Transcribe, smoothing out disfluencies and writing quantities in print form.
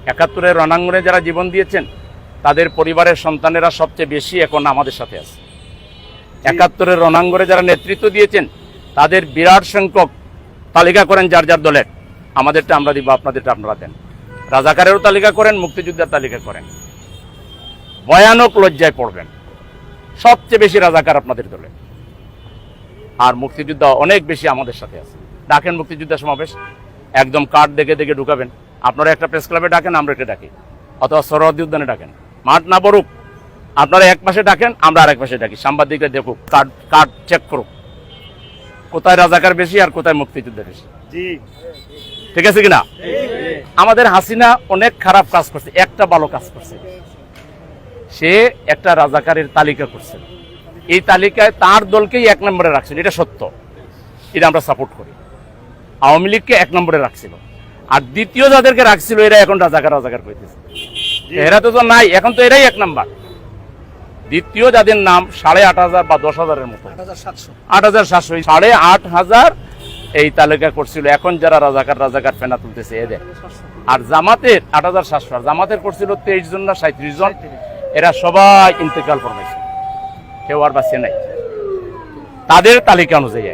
৭১-এর রণাঙ্গনে যারা জীবন দিয়েছেন তাদের পরিবারের সন্তানেরা সবচেয়ে বেশি এখন আমাদের সাথে আছে। ৭১-এর রণাঙ্গনে যারা নেতৃত্ব দিয়েছেন তাদের বিরাট সংখ্যক তালিকা করেন যার যার দলের, আমাদেরটা আমরা দিব, আপনাদেরটা আপনারা দেন। রাজাকারেরও তালিকা করেন, মুক্তিযোদ্ধার তালিকা করেন, ভয়ানক লজ্জায় পড়বেন। সবচেয়ে বেশি রাজাকার আপনাদের দলে, আর মুক্তিযোদ্ধা অনেক বেশি আমাদের সাথে আছে। ডাকেন মুক্তিযোদ্ধা সমাবেশ, একদম কার্ড দেখে দেখে ঢুকাবেন। আপনারা একটা প্রেস ক্লাবে ডাকেন, আমরা এটা ডাকি, অথবা সরোয়ার্দী উদ্যানে ডাকেন। মাঠ না পড়ুক, আপনারা এক পাশে ডাকেন, আমরা আরেক পাশে ডাকি। সাংবাদিকরা দেখুক, কার্ড চেক করুক কোথায় রাজাকার বেশি আর কোথায় মুক্তিযোদ্ধা বেশি। ঠিক আছে কিনা? আমাদের হাসিনা অনেক খারাপ কাজ করছে, একটা ভালো কাজ করছে। সে একটা রাজাকারের তালিকা করছে, এই তালিকায় তার দলকেই 1 নম্বরে রাখছিল, এটা সত্য, এটা আমরা সাপোর্ট করি। আওয়ামী লীগকে 1 নম্বরে রাখছিল, আর দ্বিতীয় যাদেরকে রাখছিল এরা এখন রাজাকার কইতেছে। এরা তো নাই, এখন তো এরাই 1 নম্বর। দ্বিতীয় যাদের নাম 8,500 বা 10,000-এর মতো, 8,700, 8,500 এই তালিকা করছিল। এখন যারা রাজাকার ফেনা তুলতেছে এদের। আর জামাতের 8,700, আর জামাতের করছিল 23 জন না 37 জন। এরা সবাই ইন্তেকাল ফরমাইছে, কেউ আর বাঁচিয়ে নাই তাদের তালিকা অনুযায়ী।